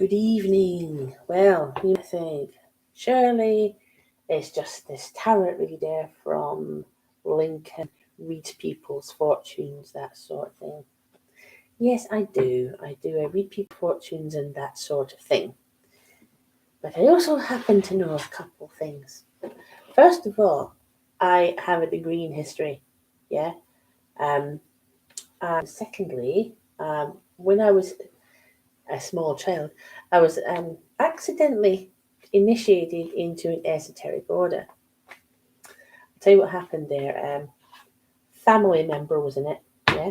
Good evening. Well, you think, surely it's just this tarot reader from Lincoln reads people's fortunes, that sort of thing. Yes, I do. I read people's fortunes and that sort of thing. But I also happen to know a couple things. First of all, I have a degree in history. Yeah. And secondly, when I was a small child, I was accidentally initiated into an esoteric order. I'll tell you what happened there. Family member was in it. Yeah,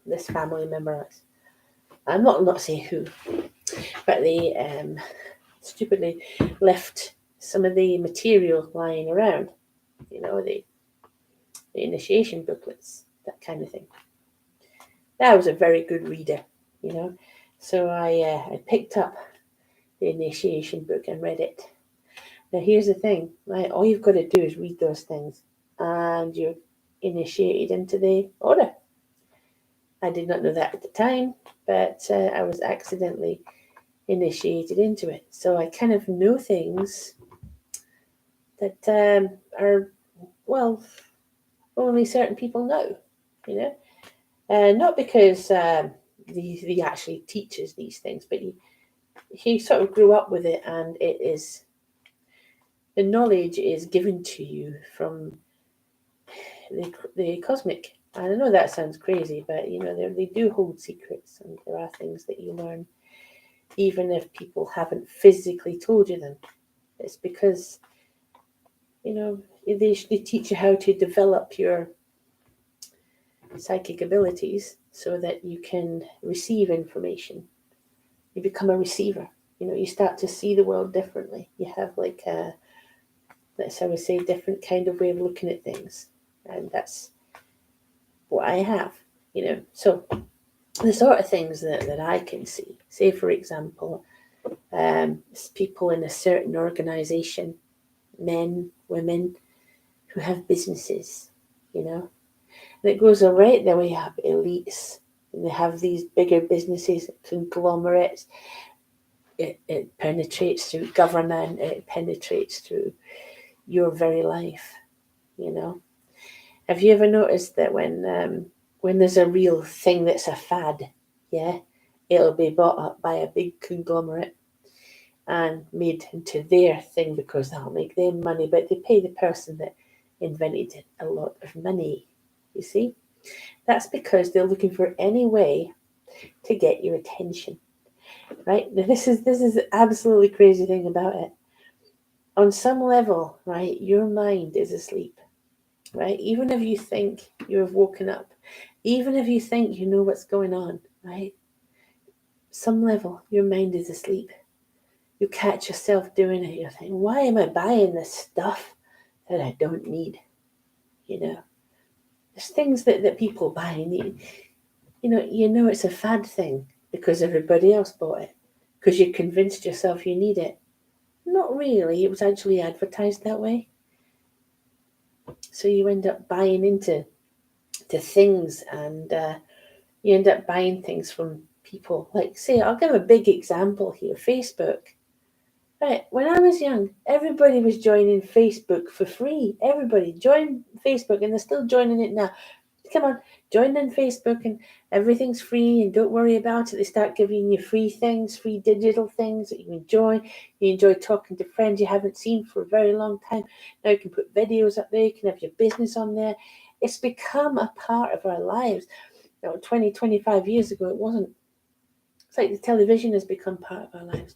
this family member. I'm not saying who, but they stupidly left some of the material lying around. You know, the initiation booklets, that kind of thing. I was a very good reader, you know, so I picked up the initiation book and read it. Now, here's the thing, right? All you've got to do is read those things, and you're initiated into the order. I did not know that at the time, but I was accidentally initiated into it. So I kind of know things that are, well, only certain people know, you know? Not because he actually teaches these things, but he sort of grew up with it, and the knowledge is given to you from the cosmic. I know that sounds crazy, but you know they do hold secrets, and there are things that you learn, even if people haven't physically told you them. It's because you know they teach you how to develop your psychic abilities so that you can receive information. You become a receiver. You know, you start to see the world differently. You have like a, let's I would say, different kind of way of looking at things, and that's what I have. You know, so the sort of things that I can see, say for example, people in a certain organization, men, women, who have businesses, you know, and it goes right the way up elites. And they have these bigger businesses, conglomerates. It penetrates through government. It penetrates through your very life. You know, have you ever noticed that when there's a real thing that's a fad, yeah, it'll be bought up by a big conglomerate and made into their thing because that'll make them money, but they pay the person that invented it a lot of money. You see? That's because they're looking for any way to get your attention. Right? This is absolutely crazy thing about it. On some level, right, your mind is asleep. Right? Even if you think you have woken up, even if you think you know what's going on, right? Some level, your mind is asleep. You catch yourself doing it. You're thinking, why am I buying this stuff that I don't need? You know, there's things that people buy and you know it's a fad thing because everybody else bought it because you convinced yourself you need it. Not really. It was actually advertised that way. So you end up buying into things, and you end up buying things from people. Like, say, I'll give a big example here: Facebook. Right, when I was young, everybody was joining Facebook for free. Everybody joined Facebook, and they're still joining it now. Come on, join in Facebook, and everything's free, and don't worry about it. They start giving you free things, free digital things that you enjoy. You enjoy talking to friends you haven't seen for a very long time. Now you can put videos up there. You can have your business on there. It's become a part of our lives. Now, 20, 25 years ago, it wasn't. It's like the television has become part of our lives.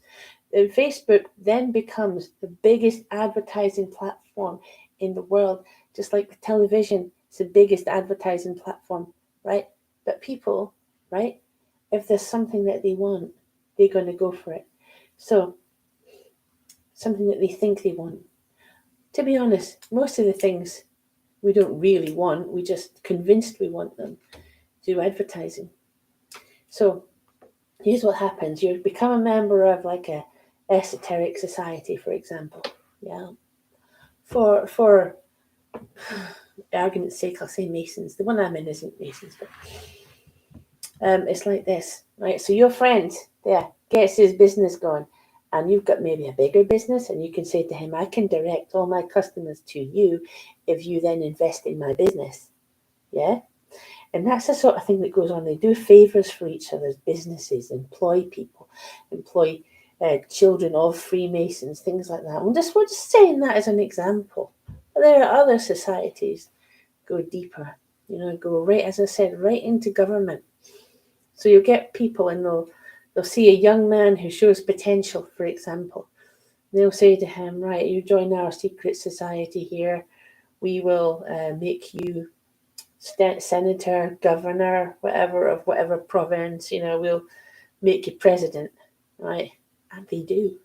Facebook then becomes the biggest advertising platform in the world, just like the television is the biggest advertising platform, right? But people, right, if there's something that they want, they're going to go for it. So, something that they think they want. To be honest, most of the things we don't really want, we just convinced we want them through advertising. So, here's what happens. You become a member of like a esoteric society, for example. Yeah. For argument's sake, I'll say Masons. The one I'm in isn't Masons, but it's like this, right? So your friend there, gets his business going, and you've got maybe a bigger business, and you can say to him, I can direct all my customers to you if you then invest in my business. Yeah? And that's the sort of thing that goes on. They do favors for each other's businesses, employ people, employ children of Freemasons, things like that. We're just saying that as an example. But there are other societies go deeper, go right, as I said, right into government. So you'll get people and they'll see a young man who shows potential, for example. They'll say to him, right, you join our secret society here. We will make you senator, governor, whatever, of whatever province, we'll make you president, right? And they do.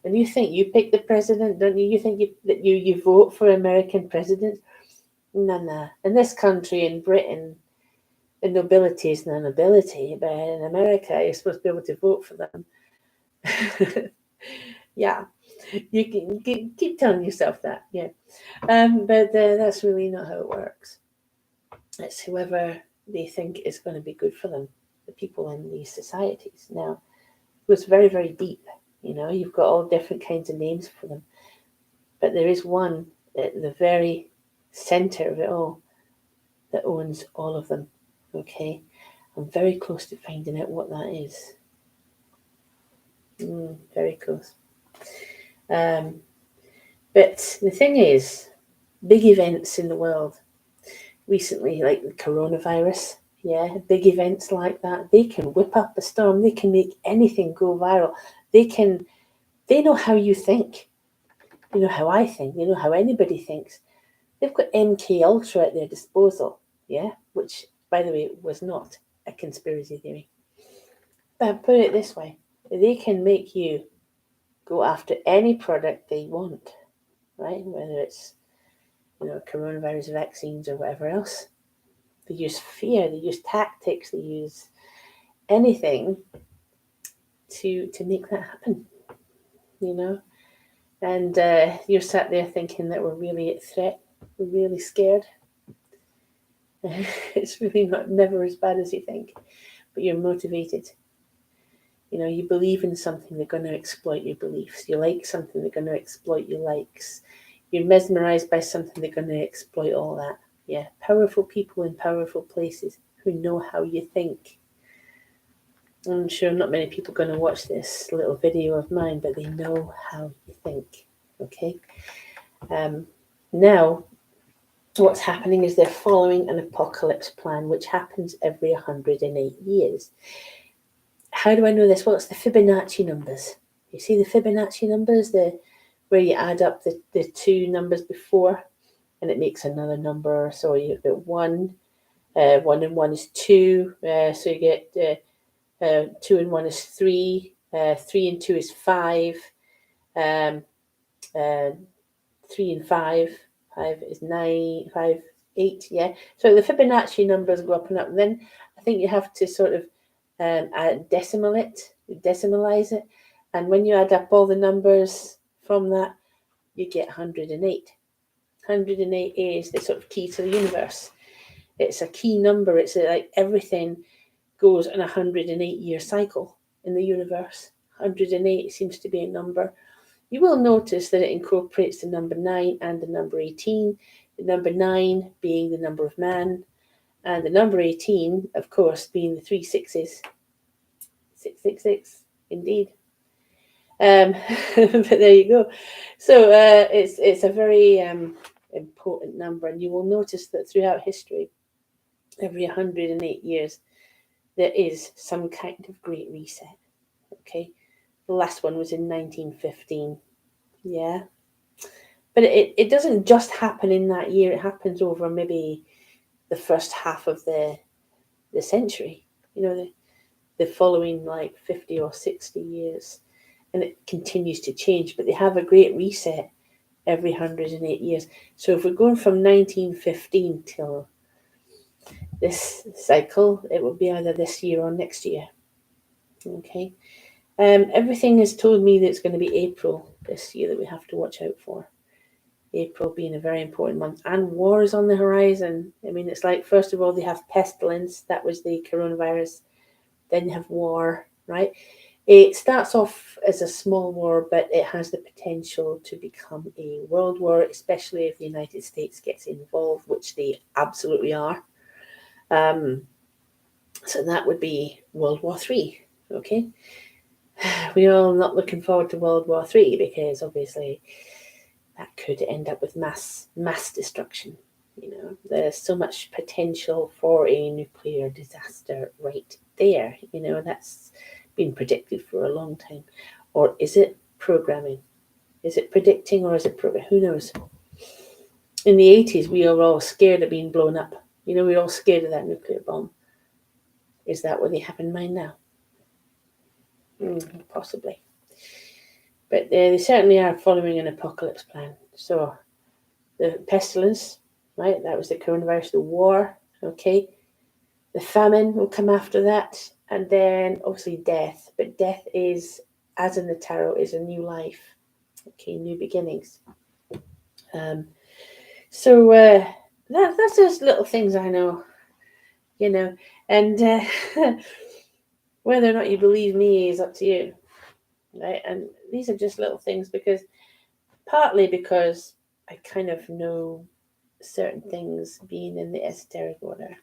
And you think you pick the president, don't you? You think that you vote for American presidents? Nah. In this country, in Britain, the nobility is the nobility, but in America, you're supposed to be able to vote for them. Yeah, you can keep telling yourself that, yeah. But that's really not how it works. It's whoever they think is going to be good for them, the people in these societies. Now, it was very, very deep. You've got all different kinds of names for them. But there is one at the very center of it all that owns all of them. Okay? I'm very close to finding out what that is. Very close. But the thing is, big events in the world recently, like the coronavirus, big events like that, they can whip up a storm. They can make anything go viral. They know how you think. You know how I think. They know how anybody thinks. They've got MK Ultra at their disposal, which, by the way, was not a conspiracy theory. But put it this way, they can make you go after any product they want, right? Whether it's, coronavirus vaccines or whatever else. They use fear, they use tactics, they use anything to make that happen, And you're sat there thinking that we're really at threat, we're really scared. It's really never as bad as you think, but you're motivated. You believe in something, they're going to exploit your beliefs. You like something, they're going to exploit your likes. You're mesmerized by something, they're going to exploit all that. Yeah, powerful people in powerful places who know how you think. I'm sure not many people are going to watch this little video of mine, but they know how you think. Okay? Now, what's happening is they're following an apocalypse plan, which happens every 108 years. How do I know this? Well, it's the Fibonacci numbers. You see the Fibonacci numbers, where you add up the two numbers before, and it makes another number. So you've got 1, 1 and 1 is 2. So you get 2 and 1 is 3. 3 and 2 is 5. 3 and 5. 5 is 9. 5, 8. Yeah. So the Fibonacci numbers go up and up. And then I think you have to sort of decimalize it. And when you add up all the numbers from that, you get 108. 108 is the sort of key to the universe. It's a key number. It's like everything goes in a 108-year cycle in the universe. 108 seems to be a number. You will notice that it incorporates the number 9 and the number 18. The number 9 being the number of man, and the number 18, of course, being the 3 6s. 666, indeed. But there you go. So it's a very important number, and you will notice that throughout history, every 108 years, there is some kind of great reset. Okay, the last one was in 1915. Yeah, but it doesn't just happen in that year. It happens over maybe the first half of the century. The following like 50 or 60 years. And it continues to change, but they have a great reset every 108 years. So if we're going from 1915 till this cycle, it will be either this year or next year. Okay. Everything has told me that it's going to be April this year that we have to watch out for. April being a very important month, and war is on the horizon. I mean, it's like, first of all, they have pestilence. That was the coronavirus. Then you have war, right? It starts off as a small war, but it has the potential to become a world war, especially if the United States gets involved, which they absolutely are. Um, so that would be World War Three. Okay, we're all not looking forward to World War Three because obviously that could end up with mass destruction. You know, there's so much potential for a nuclear disaster right there. You know, that's been predicted for a long time. Or is it programming? Is it predicting or is it programming? Who knows? In the 80s, we were all scared of being blown up. You know, we were all scared of that nuclear bomb. Is that what they have in mind now? Possibly. But they certainly are following an apocalypse plan. So the pestilence, right? That was the coronavirus, the war, okay? The famine will come after that, and then obviously death. But death is, as in the tarot, is a new life, okay, new beginnings. Um, so that's just little things I know, you know, and whether or not you believe me is up to you, right? And these are just little things partly because I kind of know certain things being in the esoteric order.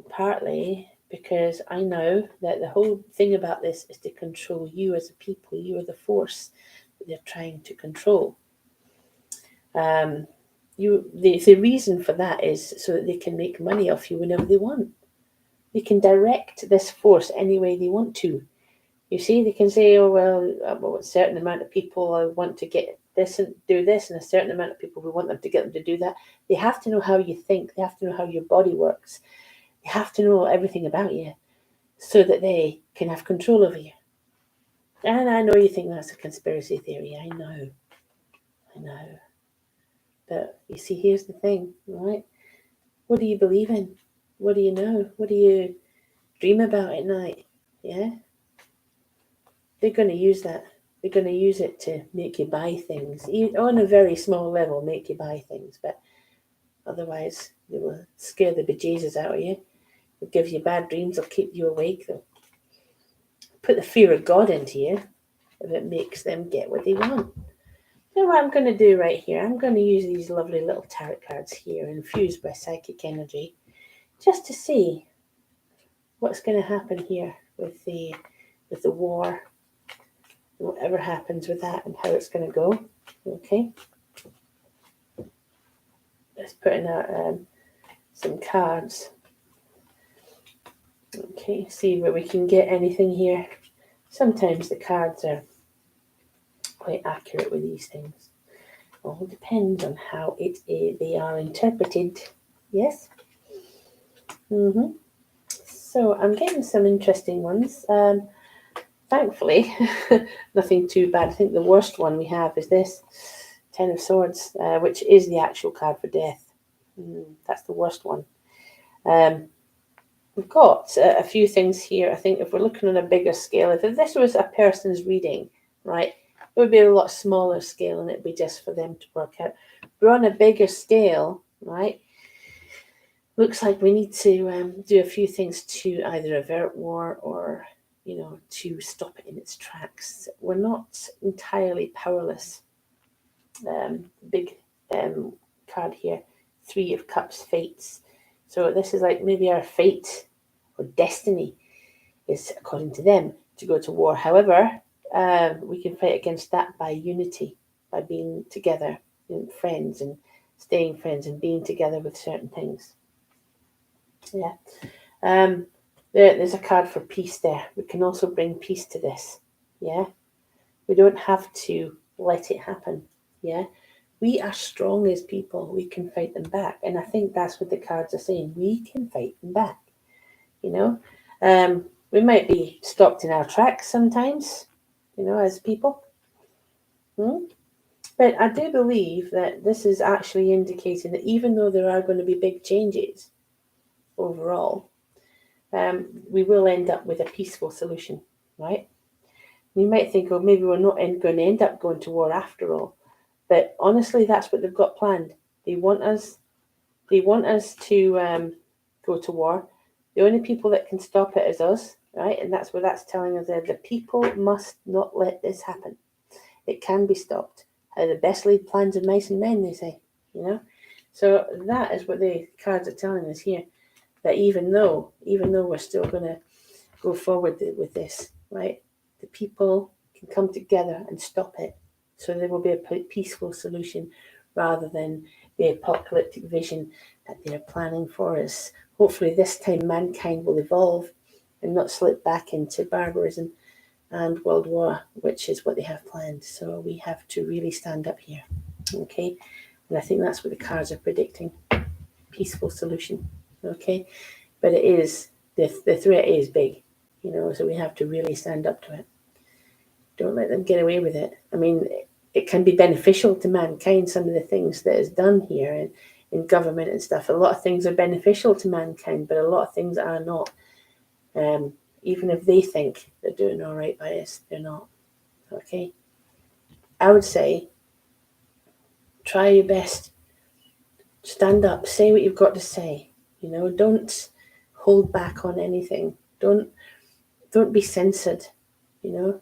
Partly because I know that the whole thing about this is to control you as a people. You are the force that they're trying to control. The reason for that is so that they can make money off you whenever they want. They can direct this force any way they want to. You see, they can say, oh, well, a certain amount of people I want to get this and do this, and a certain amount of people we want them to get them to do that. They have to know how you think. They have to know how your body works. They have to know everything about you so that they can have control over you. And I know you think that's a conspiracy theory. I know. But you see, here's the thing, right? What do you believe in? What do you know? What do you dream about at night? Yeah? They're going to use that. They're going to use it to make you buy things. Even on a very small level, make you buy things. But otherwise, they will scare the bejesus out of you. They'll give you bad dreams. They'll keep you awake. They'll put the fear of God into you if it makes them get what they want. So what I'm going to do right here, I'm going to use these lovely little tarot cards here infused by psychic energy just to see what's going to happen here with the war, whatever happens with that and how it's going to go. Okay. Let's put in out some cards. Okay, see where we can get anything here. Sometimes the cards are quite accurate with these things. All depends on how they are interpreted. Yes. So I'm getting some interesting ones. Thankfully, nothing too bad. I think the worst one we have is this Ten of Swords, which is the actual card for death. That's the worst one. We've got a few things here. I think if we're looking on a bigger scale, if this was a person's reading, right, it would be a lot smaller scale and it'd be just for them to work out. We're on a bigger scale, right? Looks like we need to do a few things to either avert war or, to stop it in its tracks. We're not entirely powerless. Big card here, Three of Cups, Fates. So this is like maybe our fate or destiny is, according to them, to go to war. However, we can fight against that by unity, by being together, friends and staying friends and being together with certain things. Yeah. There's a card for peace there. We can also bring peace to this. Yeah. We don't have to let it happen. Yeah. We are strong as people. We can fight them back. And I think that's what the cards are saying. We can fight them back. We might be stopped in our tracks sometimes, as people. But I do believe that this is actually indicating that even though there are going to be big changes overall, we will end up with a peaceful solution, right? You might think, oh, maybe we're not going to end up going to war after all. But honestly, that's what they've got planned. They want us to go to war. The only people that can stop it is us right? And that's what that's telling us there. The people must not let this happen. It can be stopped. How the best laid plans of mice and men, they say, you know. So that is what the cards are telling us here. That even though we're still going to go forward with this, right? The people can come together and stop it. So there will be a peaceful solution rather than the apocalyptic vision that they're planning for us. Hopefully, this time mankind will evolve and not slip back into barbarism and world war, which is what they have planned. So we have to really stand up here, okay? And I think that's what the cards are predicting: peaceful solution, okay? But it is the threat is big, you know. So we have to really stand up to it. Don't let them get away with it. I mean, it can be beneficial to mankind. Some of the things that is done here in government and stuff. A lot of things are beneficial to mankind, but a lot of things are not. Even if they think they're doing all right by us, they're not. Okay. I would say try your best. Stand up. Say what you've got to say. You know, don't hold back on anything. Don't be censored. You know,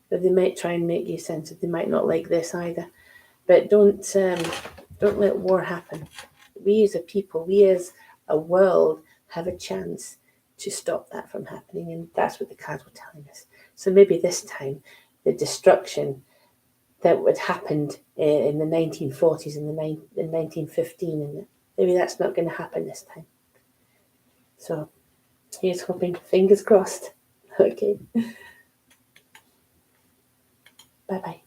but they might try and make you censored. They might not like this either. But don't let war happen. We as a people, we as a world, have a chance to stop that from happening, and that's what the cards were telling us. So maybe this time, the destruction that would happened in the 1940s and in 1915, and maybe that's not going to happen this time. So here's hoping, fingers crossed. Okay. Bye bye.